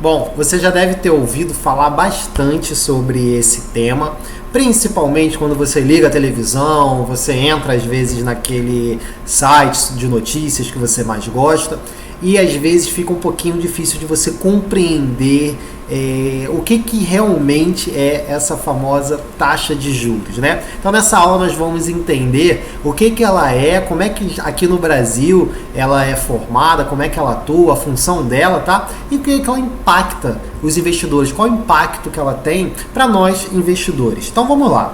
Bom, você já deve ter ouvido falar bastante sobre esse tema, principalmente quando você liga a televisão, você entra às vezes naquele site de notícias que você mais gosta e às vezes fica um pouquinho difícil de você compreender o que realmente é essa famosa taxa de juros, né? Então nessa aula nós vamos entender o que ela é, como é que aqui no Brasil ela é formada, como é que ela atua, a função dela, tá? E o que ela impacta os investidores, qual o impacto que ela tem para nós investidores. Então vamos lá.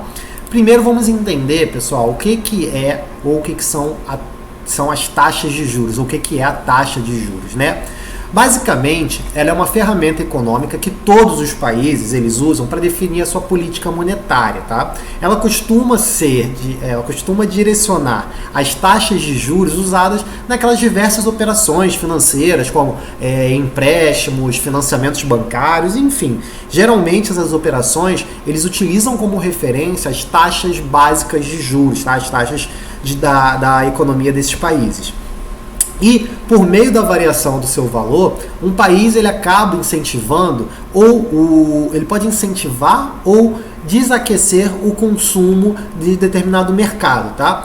Primeiro vamos entender, pessoal, o que é ou o que são as taxas de juros, ou o que é a taxa de juros, né? Basicamente, ela é uma ferramenta econômica que todos os países eles usam para definir a sua política monetária, tá? Ela costuma direcionar as taxas de juros usadas naquelas diversas operações financeiras, como empréstimos, financiamentos bancários, enfim. Geralmente essas operações eles utilizam como referência as taxas básicas de juros, tá? As taxas da economia desses países. E por meio da variação do seu valor, um país ele acaba incentivando ele pode incentivar ou desaquecer o consumo de determinado mercado, tá?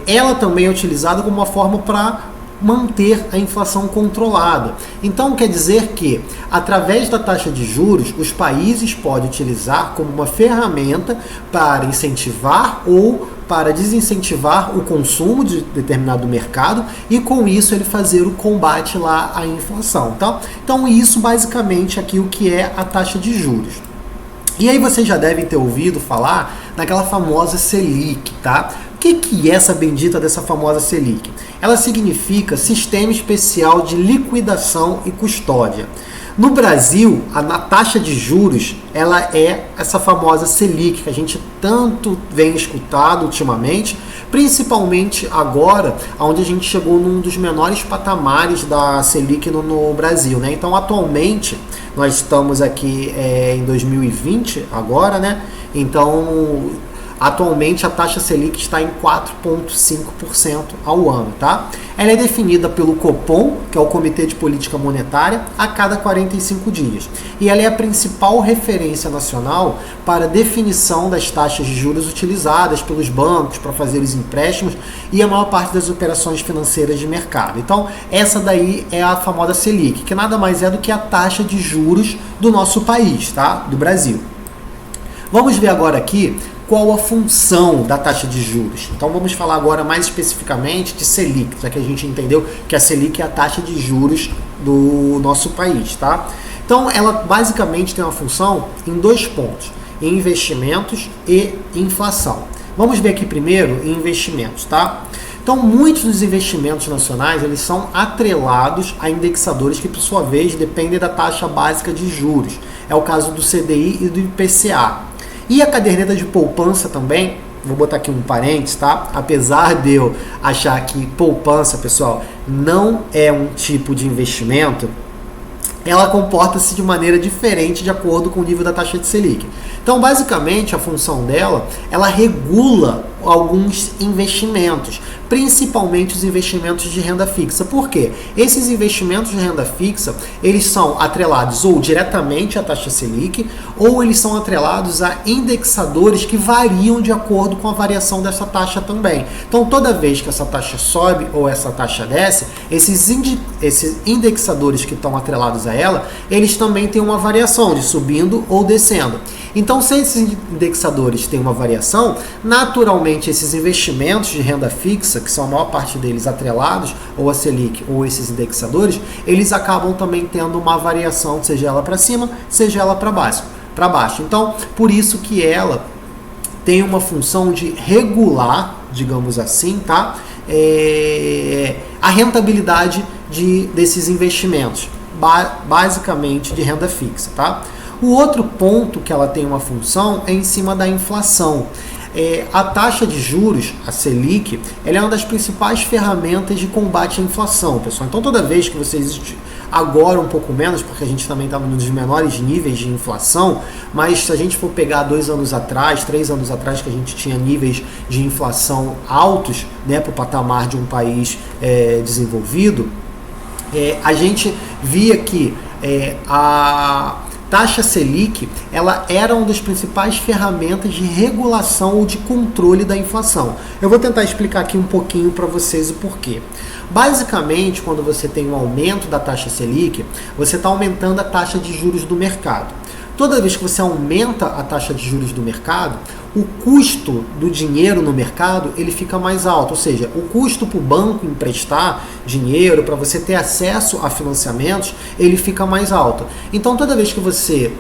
Ela também é utilizada como uma forma para manter a inflação controlada. Então quer dizer que, através da taxa de juros, os países podem utilizar como uma ferramenta para incentivar ou para desincentivar o consumo de determinado mercado e com isso ele fazer o combate lá à inflação, tá? Então isso basicamente aqui o que é a taxa de juros. E aí vocês já devem ter ouvido falar naquela famosa Selic, tá? O que é essa bendita dessa famosa Selic? Ela significa Sistema Especial de Liquidação e Custódia. No Brasil, a taxa de juros, ela é essa famosa Selic, que a gente tanto vem escutado ultimamente, principalmente agora, onde a gente chegou num dos menores patamares da Selic no Brasil, né? Então, atualmente, nós estamos aqui em 2020, agora, né? Então, atualmente a taxa Selic está em 4,5% ao ano, tá? Ela é definida pelo Copom, que é o Comitê de Política Monetária, a cada 45 dias. E ela é a principal referência nacional para definição das taxas de juros utilizadas pelos bancos para fazer os empréstimos e a maior parte das operações financeiras de mercado. Então, essa daí é a famosa Selic, que nada mais é do que a taxa de juros do nosso país, tá? Do Brasil. Vamos ver agora aqui qual a função da taxa de juros. Então vamos falar agora mais especificamente de Selic, já que a gente entendeu que a Selic é a taxa de juros do nosso país, tá? Então ela basicamente tem uma função em dois pontos, em investimentos e inflação. Vamos ver aqui primeiro em investimentos, tá? Então muitos dos investimentos nacionais eles são atrelados a indexadores que por sua vez dependem da taxa básica de juros. É o caso do CDI e do IPCA. E a caderneta de poupança também, vou botar aqui um parênteses, tá? Apesar de eu achar que poupança, pessoal, não é um tipo de investimento, ela comporta-se de maneira diferente de acordo com o nível da taxa de Selic. Então, basicamente, a função dela, ela regula alguns investimentos, principalmente os investimentos de renda fixa. Por quê? Esses investimentos de renda fixa, eles são atrelados ou diretamente à taxa Selic, ou eles são atrelados a indexadores que variam de acordo com a variação dessa taxa também. Então, toda vez que essa taxa sobe ou essa taxa desce, esses indexadores que estão atrelados a ela, eles também têm uma variação de subindo ou descendo. Então, se esses indexadores têm uma variação, naturalmente esses investimentos de renda fixa, que são a maior parte deles atrelados, ou a Selic, ou esses indexadores, eles acabam também tendo uma variação, seja ela para cima, seja ela para baixo. Então, por isso que ela tem uma função de regular, digamos assim, tá? A rentabilidade desses investimentos, basicamente de renda fixa, tá? O outro ponto que ela tem uma função é em cima da inflação. A taxa de juros, a Selic, ela é uma das principais ferramentas de combate à inflação, pessoal. Então, toda vez que vocês, agora um pouco menos, porque a gente também estava nos menores níveis de inflação, mas se a gente for pegar 2 anos atrás, 3 anos atrás, que a gente tinha níveis de inflação altos, né, para o patamar de um país desenvolvido, a gente via que a taxa Selic, ela era uma das principais ferramentas de regulação ou de controle da inflação. Eu vou tentar explicar aqui um pouquinho para vocês o porquê. Basicamente, quando você tem um aumento da taxa Selic, você está aumentando a taxa de juros do mercado. Toda vez que você aumenta a taxa de juros do mercado, o custo do dinheiro no mercado ele fica mais alto, ou seja, o custo para o banco emprestar dinheiro, para você ter acesso a financiamentos, ele fica mais alto. Então toda vez que você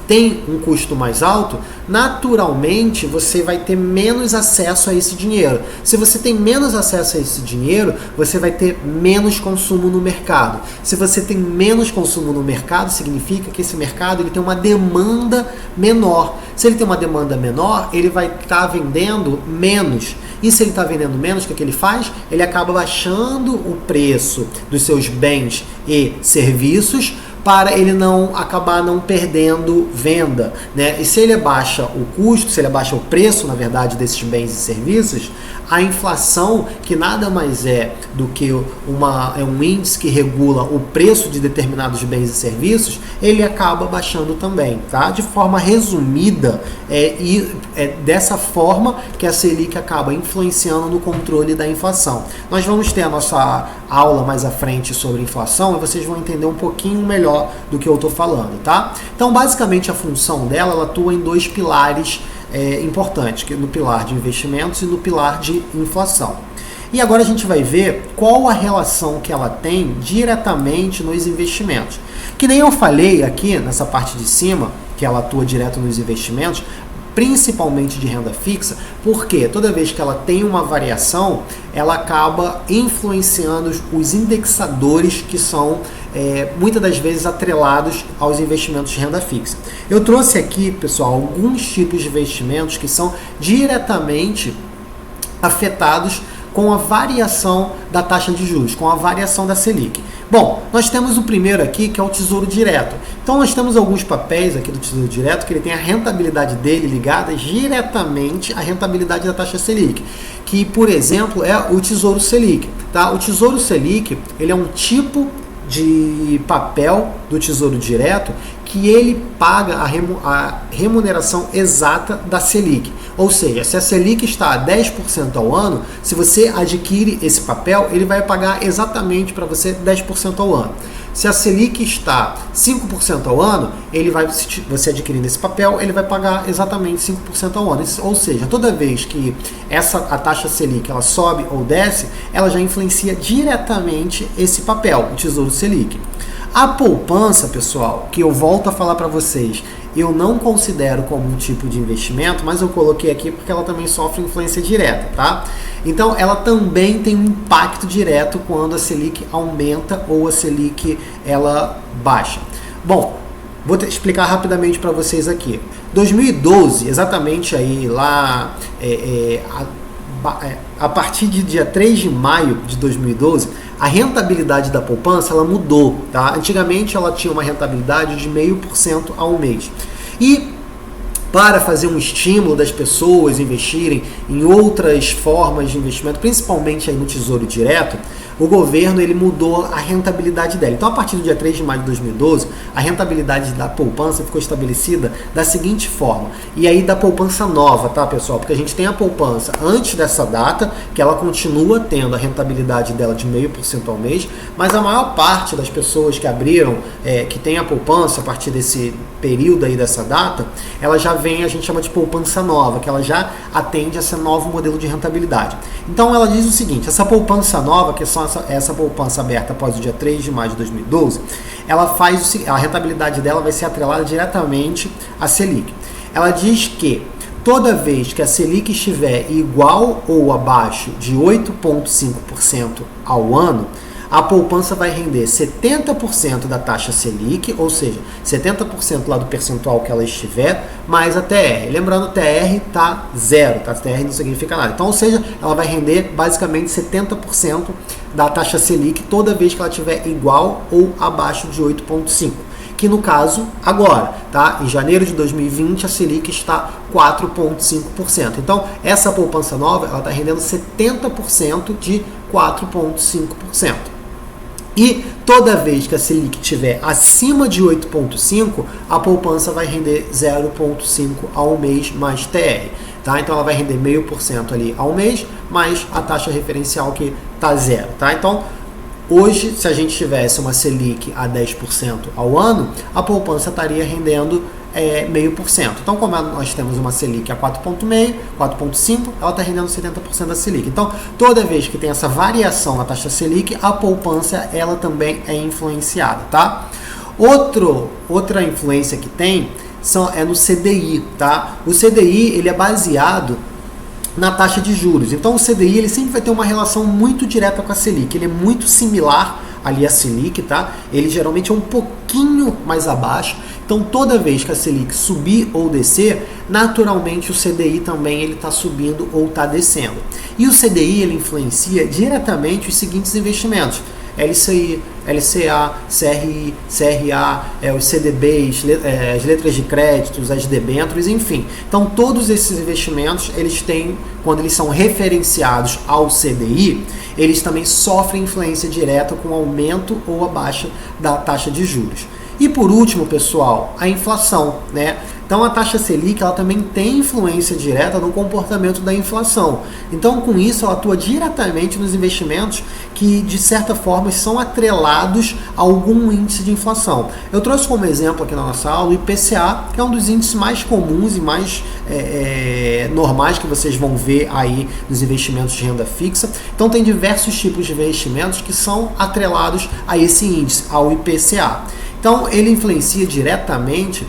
tem um custo mais alto, naturalmente você vai ter menos acesso a esse dinheiro. Se você tem menos acesso a esse dinheiro, você vai ter menos consumo no mercado. Se você tem menos consumo no mercado, significa que esse mercado ele tem uma demanda menor. Se ele tem uma demanda menor, ele vai estar vendendo menos. E se ele está vendendo menos, o que ele faz? Ele acaba baixando o preço dos seus bens e serviços para ele não acabar não perdendo venda, né? E se ele abaixa o custo, se ele abaixa o preço, na verdade, desses bens e serviços, a inflação, que nada mais é do que um índice que regula o preço de determinados bens e serviços, ele acaba baixando também, tá? De forma resumida, é dessa forma que a Selic acaba influenciando no controle da inflação. Nós vamos ter a nossa aula mais à frente sobre inflação e vocês vão entender um pouquinho melhor do que eu estou falando, tá? Então, basicamente, a função dela, ela atua em dois pilares importantes, que é no pilar de investimentos e no pilar de inflação. E agora a gente vai ver qual a relação que ela tem diretamente nos investimentos. Que nem eu falei aqui nessa parte de cima, que ela atua direto nos investimentos, principalmente de renda fixa, porque toda vez que ela tem uma variação, ela acaba influenciando os indexadores que são muitas das vezes atrelados aos investimentos de renda fixa. Eu trouxe aqui, pessoal, alguns tipos de investimentos que são diretamente afetados com a variação da taxa de juros, com a variação da Selic. Bom, nós temos o primeiro aqui, que é o Tesouro Direto. Então, nós temos alguns papéis aqui do Tesouro Direto que ele tem a rentabilidade dele ligada diretamente à rentabilidade da taxa Selic, que, por exemplo, é o Tesouro Selic. Tá? O Tesouro Selic, ele é um tipo de papel do Tesouro Direto que ele paga a remuneração exata da Selic. Ou seja, se a Selic está a 10% ao ano, se você adquire esse papel, ele vai pagar exatamente para você 10% ao ano. Se a Selic está 5% ao ano, você adquirindo esse papel, ele vai pagar exatamente 5% ao ano. Ou seja, toda vez que a taxa Selic ela sobe ou desce, ela já influencia diretamente esse papel, o Tesouro Selic. A poupança, pessoal, que eu volto a falar para vocês, eu não considero como um tipo de investimento, mas eu coloquei aqui porque ela também sofre influência direta, tá? Então, ela também tem um impacto direto quando a Selic aumenta ou a Selic ela baixa. Bom, vou explicar rapidamente para vocês aqui. 2012, exatamente aí lá a partir de dia 3 de maio de 2012, a rentabilidade da poupança ela mudou, tá? Antigamente ela tinha uma rentabilidade de 0,5% ao mês. E para fazer um estímulo das pessoas investirem em outras formas de investimento, principalmente aí no Tesouro Direto, o governo ele mudou a rentabilidade dela. Então, a partir do dia 3 de maio de 2012, a rentabilidade da poupança ficou estabelecida da seguinte forma. E aí da poupança nova, tá, pessoal? Porque a gente tem a poupança antes dessa data, que ela continua tendo a rentabilidade dela de 0,5% ao mês, mas a maior parte das pessoas que abriram, que tem a poupança a partir desse período aí dessa data, ela já vem, a gente chama de poupança nova, que ela já atende a esse novo modelo de rentabilidade. Então ela diz o seguinte, essa poupança nova, que são essa poupança aberta após o dia 3 de maio de 2012, ela faz a rentabilidade dela vai ser atrelada diretamente à Selic. Ela diz que toda vez que a Selic estiver igual ou abaixo de 8,5% ao ano, a poupança vai render 70% da taxa Selic, ou seja, 70% lá do percentual que ela estiver, mais a TR. Lembrando, TR está zero, tá? TR não significa nada. Então, ou seja, ela vai render basicamente 70% da taxa Selic toda vez que ela estiver igual ou abaixo de 8,5%. Que no caso, agora, tá? Em janeiro de 2020, a Selic está 4,5%. Então, essa poupança nova, ela está rendendo 70% de 4,5%. E Toda vez que a Selic estiver acima de 8,5, a poupança vai render 0,5 ao mês mais TR. Tá? Então ela vai render 0,5% ali ao mês, mais a taxa referencial que está zero. Tá? Então, hoje, se a gente tivesse uma Selic a 10% ao ano, a poupança estaria rendendo 0,5%. Então, como nós temos uma Selic a 4,5%, 4,5%, ela está rendendo 70% da Selic. Então, toda vez que tem essa variação na taxa Selic, a poupança ela também é influenciada. Tá? Outra influência que tem é no CDI. Tá? O CDI ele é baseado na taxa de juros. Então o CDI ele sempre vai ter uma relação muito direta com a Selic. Ele é muito similar ali à Selic, tá? Ele geralmente é um pouquinho mais abaixo. Então toda vez que a Selic subir ou descer, naturalmente o CDI também ele está subindo ou está descendo. E o CDI ele influencia diretamente os seguintes investimentos: LCI, LCA, CRI, CRA, os CDBs, as letras de créditos, as debêntures, enfim. Então, todos esses investimentos, eles têm, quando eles são referenciados ao CDI, eles também sofrem influência direta com o aumento ou a baixa da taxa de juros. E por último, pessoal, a inflação, né? Então a taxa Selic ela também tem influência direta no comportamento da inflação. Então com isso ela atua diretamente nos investimentos que de certa forma são atrelados a algum índice de inflação. Eu trouxe como exemplo aqui na nossa aula o IPCA, que é um dos índices mais comuns e mais normais que vocês vão ver aí nos investimentos de renda fixa. Então tem diversos tipos de investimentos que são atrelados a esse índice, ao IPCA. Então, ele influencia diretamente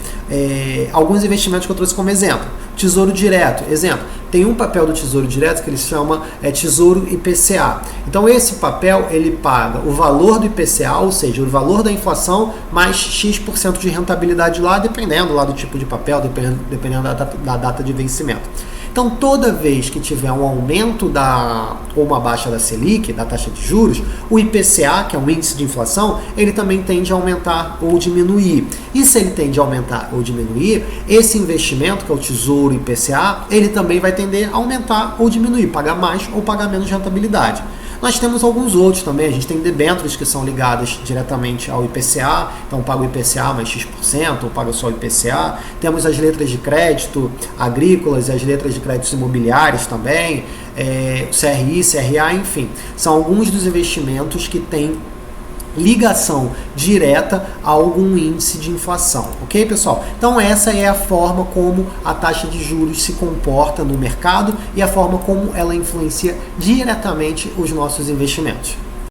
alguns investimentos que eu trouxe como exemplo. Tesouro Direto, exemplo. Tem um papel do Tesouro Direto que ele se chama Tesouro IPCA. Então, esse papel, ele paga o valor do IPCA, ou seja, o valor da inflação, mais X% de rentabilidade lá, dependendo lá do tipo de papel, dependendo da data de vencimento. Então, toda vez que tiver um aumento ou uma baixa da Selic, da taxa de juros, o IPCA, que é um índice de inflação, ele também tende a aumentar ou diminuir. E se ele tende a aumentar ou diminuir, esse investimento, que é o Tesouro IPCA, ele também vai tender a aumentar ou diminuir, pagar mais ou pagar menos rentabilidade. Nós temos alguns outros também, a gente tem debêntures que são ligadas diretamente ao IPCA, então paga o IPCA mais X%, ou paga só o IPCA. Temos as letras de crédito agrícolas e as letras de créditos imobiliários também, CRI, CRA, enfim. São alguns dos investimentos que têm ligação direta a algum índice de inflação, ok, pessoal? Então essa é a forma como a taxa de juros se comporta no mercado e a forma como ela influencia diretamente os nossos investimentos.